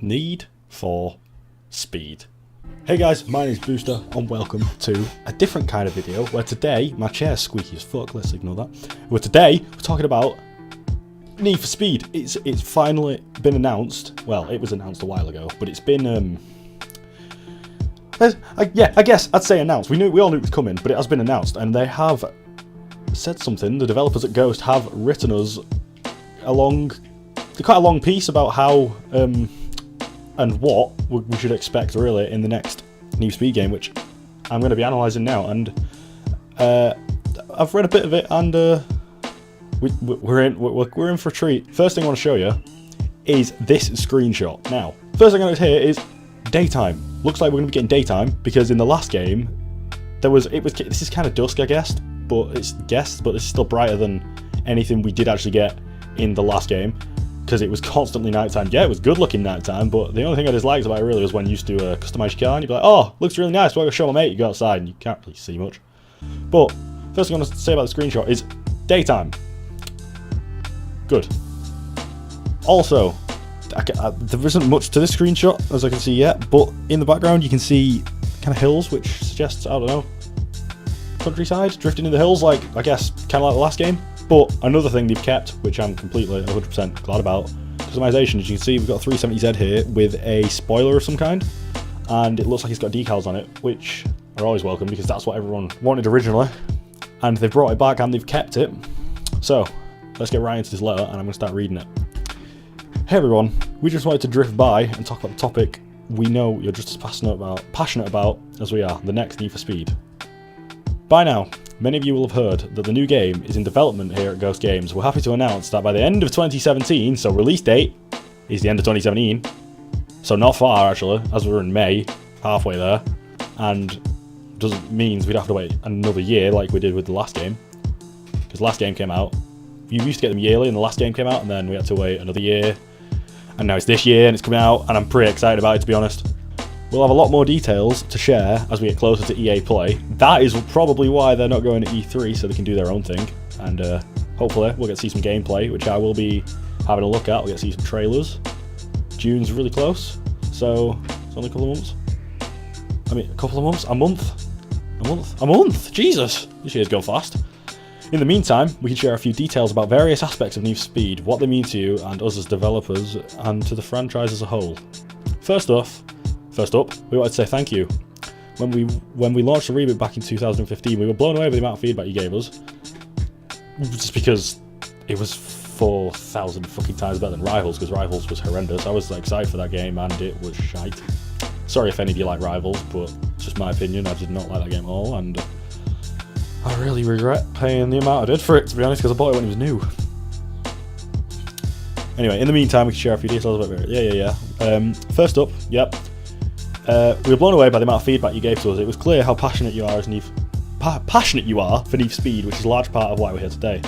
Need for Speed. Hey guys, my name is Booster and welcome to a different kind of video where today, my chair's squeaky as fuck, let's ignore that. Where today, we're talking about Need for Speed. It's finally been announced. Well, it was announced a while ago, but it's been, I guess I'd say announced. We all knew it was coming, but it has been announced, and they have said something. The developers at Ghost have written us quite a long piece about how, and what we should expect really in the next Need for Speed game, which I'm going to be analysing now. And I've read a bit of it, and we're in for a treat. First thing I want to show you is this screenshot. Now, first thing I notice here is daytime. Looks like we're going to be getting daytime because in the last game this is kind of dusk, I guess, but this is still brighter than anything we did actually get in the last game, because it was constantly nighttime. Yeah, it was good looking nighttime, but the only thing I disliked about it really was when you used to customise your car and you'd be like, oh, looks really nice, well, I'll show my mate, you go outside and you can't really see much. But first thing I want to say about the screenshot is daytime. Good. Also, there isn't much to this screenshot as I can see yet, but in the background you can see kind of hills, which suggests, I don't know, countryside, drifting in the hills, like, I guess, kind of like the last game. But another thing they've kept, which I'm completely 100% glad about, customization. As you can see, we've got a 370Z here with a spoiler of some kind, and it looks like it's got decals on it, which are always welcome because that's what everyone wanted originally, and they've brought it back and they've kept it. So let's get right into this letter, and I'm going to start reading it. Hey everyone, we just wanted to drift by and talk about the topic we know you're just as passionate about as we are, the next Need for Speed. By now, many of you will have heard that the new game is in development here at Ghost Games. We're happy to announce that by the end of 2017, so release date is the end of 2017, so not far actually, as we're in May, halfway there, and means we'd have to wait another year like we did with the last game, because the last game came out, you used to get them yearly and the last game came out, and then we had to wait another year, and now it's this year and it's coming out, and I'm pretty excited about it, to be honest. We'll have a lot more details to share as we get closer to EA Play. That is probably why they're not going to E3, so they can do their own thing. And hopefully we'll get to see some gameplay, which I will be having a look at. We'll get to see some trailers. June's really close, so it's only a couple of months. I mean, a couple of months? A month? A month? Jesus! This year's gone fast. In the meantime, we can share a few details about various aspects of Need for Speed, what they mean to you and us as developers, and to the franchise as a whole. First up, we wanted to say thank you. When we launched the reboot back in 2015, we were blown away with the amount of feedback you gave us. Just because it was 4,000 fucking times better than Rivals, because Rivals was horrendous. I was excited for that game and it was shite. Sorry if any of you like Rivals, but it's just my opinion. I did not like that game at all, and I really regret paying the amount I did for it, to be honest, because I bought it when it was new. Anyway, in the meantime, we can share a few details about it. Yeah. First up, yep. We were blown away by the amount of feedback you gave to us. It was clear how passionate you are for Need for Speed, which is a large part of why we're here today.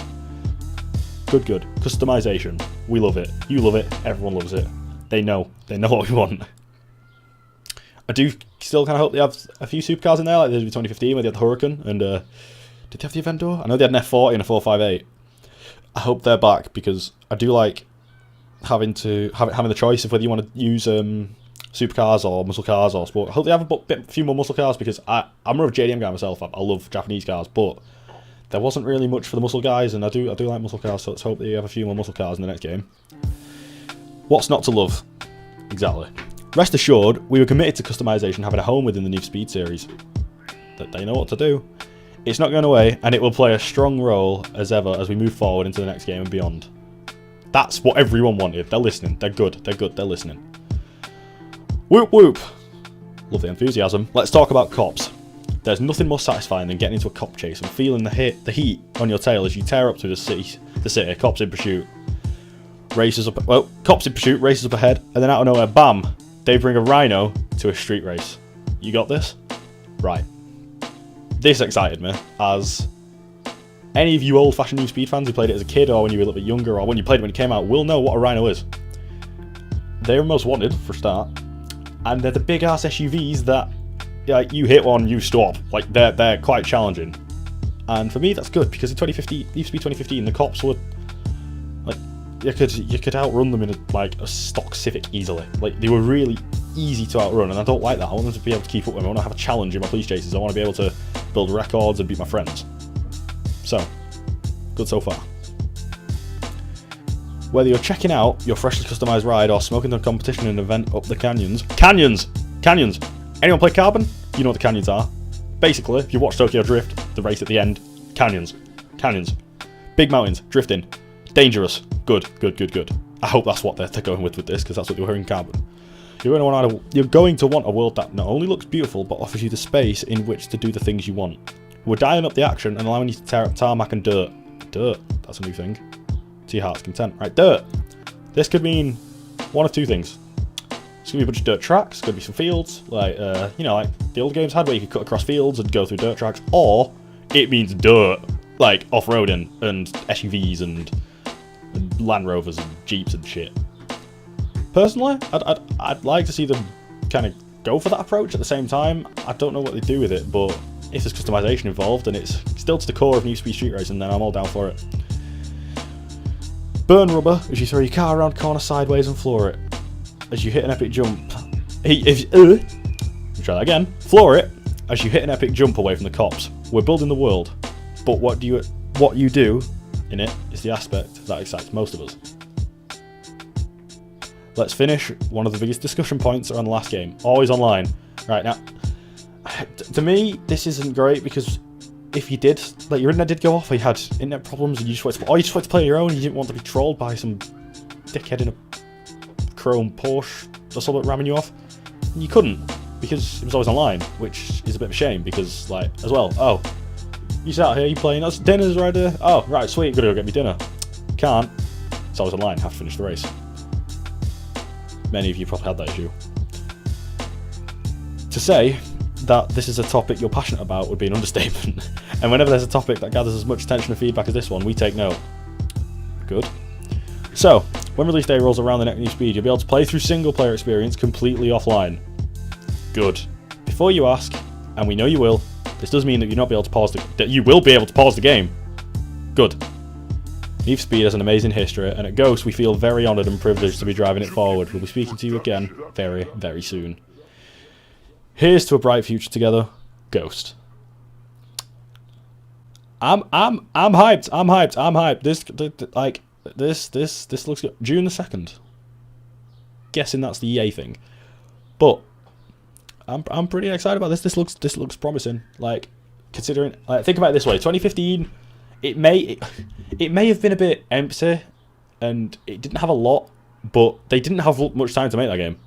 Good. Customization. We love it. You love it. Everyone loves it. They know what we want. I do still kind of hope they have a few supercars in there, like they did with 2015, where they had the Huracan, and did they have the Aventador? I know they had an F40 and a 458. I hope they're back, because I do like having the choice of whether you want to use supercars or muscle cars or sport. I hope they have a few more muscle cars, because I'm more of a JDM guy myself. I love Japanese cars, but there wasn't really much for the muscle guys, and I do like muscle cars, so let's hope they have a few more muscle cars in the next game. What's not to love? Exactly. Rest assured, we were committed to customization having a home within the Need for Speed series. That they know what to do. It's not going away, and it will play a strong role as ever as we move forward into the next game and beyond. That's what everyone wanted. They're listening. They're good. They're listening. Whoop whoop! Love the enthusiasm. Let's talk about cops. There's nothing more satisfying than getting into a cop chase and feeling the heat on your tail as you tear up through the city. Cops in pursuit. Cops in pursuit, races up ahead, and then out of nowhere, bam! They bring a Rhino to a street race. You got this? Right. This excited me, as any of you old-fashioned Need for Speed fans who played it as a kid, or when you were a little bit younger, or when you played it when it came out, will know what a Rhino is. They're most wanted, for a start. And they're the big-ass SUVs that, like, you hit one, you stop. Like, they're quite challenging. And for me, that's good, because in Need for Speed 2015, the cops were, like, you could outrun them in a stock Civic easily. Like, they were really easy to outrun, and I don't like that. I want them to be able to keep up with me. I want to have a challenge in my police chases. I want to be able to build records and beat my friends. So, good so far. Whether you're checking out your freshly customised ride or smoking the competition in an event up the canyons. Canyons! Canyons! Anyone play Carbon? You know what the canyons are. Basically, if you watch Tokyo Drift, the race at the end, canyons. Canyons. Big mountains, drifting. Dangerous. Good, good, good, good. I hope that's what they're going with this, because that's what they were in Carbon. You're going to want a world that not only looks beautiful, but offers you the space in which to do the things you want. We're dialing up the action and allowing you to tear up tarmac and dirt. Dirt, that's a new thing. To your heart's content. Right, dirt. This could mean one of two things. It's going to be a bunch of dirt tracks, it's going to be some fields, like, you know, like the old games had where you could cut across fields and go through dirt tracks, or it means dirt, like off-roading and SUVs and Land Rovers and Jeeps and shit. Personally, I'd like to see them kind of go for that approach. At the same time, I don't know what they do with it, but if there's customization involved and it's still to the core of Need for Speed Street Racing, then I'm all down for it. Burn rubber as you throw your car around corner sideways and floor it. As you hit an epic jump. Try that again. Floor it as you hit an epic jump away from the cops. We're building the world, but what you do in it is the aspect that excites most of us. Let's finish one of the biggest discussion points around the last game. Always online. Right, now, to me, this isn't great because if you did, like, your internet did go off, or you had internet problems, and you just wanted to play your own, you didn't want to be trolled by some dickhead in a chrome Porsche or something ramming you off, and you couldn't, because it was always online, which is a bit of a shame, because, like, as well, oh, you sat out here, you playing, that's dinner's right there, oh, right, sweet, gotta go get me dinner. Can't, it's always online, have to finish the race. Many of you probably had that issue. To say that this is a topic you're passionate about would be an understatement. And whenever there's a topic that gathers as much attention and feedback as this one, we take note. Good. So, when release day rolls around the next Need for Speed, you'll be able to play through single player experience completely offline. Good. Before you ask, and we know you will, this does mean that you will be able to pause the game. Good. Need for Speed has an amazing history, and at Ghost we feel very honoured and privileged to be driving it forward. We'll be speaking to you again very, very soon. Here's to a bright future together, Ghost. I'm hyped. This looks good. June the 2nd. Guessing that's the EA thing. But I'm pretty excited about this. This looks promising. Like, considering, like, think about it this way, 2015, it may have been a bit empty and it didn't have a lot, but they didn't have much time to make that game.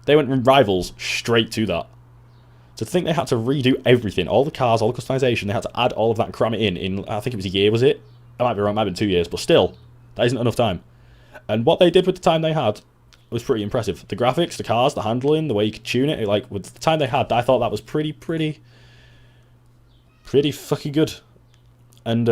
They went from Rivals straight to that. So to think they had to redo everything, all the cars, all the customization, they had to add all of that and cram it in I think it was a year, was it? I might be wrong, it might have been 2 years, but still, that isn't enough time. And what they did with the time they had was pretty impressive. The graphics, the cars, the handling, the way you could tune it, like, with the time they had, I thought that was pretty fucking good. And,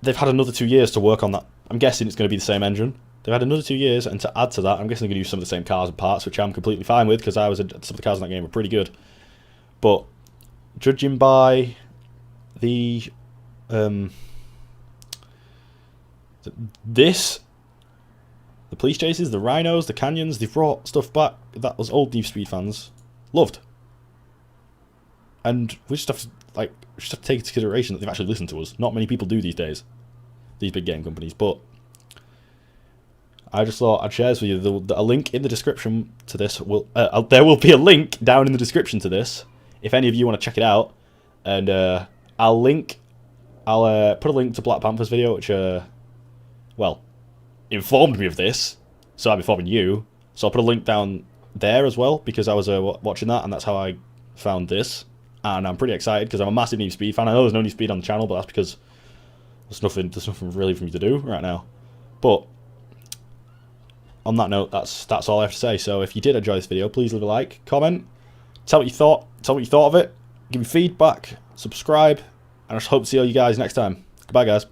they've had another 2 years to work on that. I'm guessing it's going to be the same engine. They've had another 2 years, and to add to that, I'm guessing they're going to use some of the same cars and parts, which I'm completely fine with, because some of the cars in that game were pretty good. But judging by the police chases, the rhinos, the canyons, they've brought stuff back that us old Need for Speed fans loved. And we just have to take into consideration that they've actually listened to us. Not many people do these days, these big game companies, but I just thought I'd share this with you. A link in the description to this there will be a link down in the description to this if any of you want to check it out, and I'll put a link to Black Panther's video, which informed me of this, so I'm informing you. So I'll put a link down there as well, because I was watching that, and that's how I found this. And I'm pretty excited because I'm a massive Need for Speed fan. I know there's no Need for Speed on the channel, but that's because there's nothing really for me to do right now. But on that note, that's all I have to say. So if you did enjoy this video, please leave a like, comment, tell what you thought of it, give me feedback, subscribe, and I just hope to see all you guys next time. Goodbye, guys.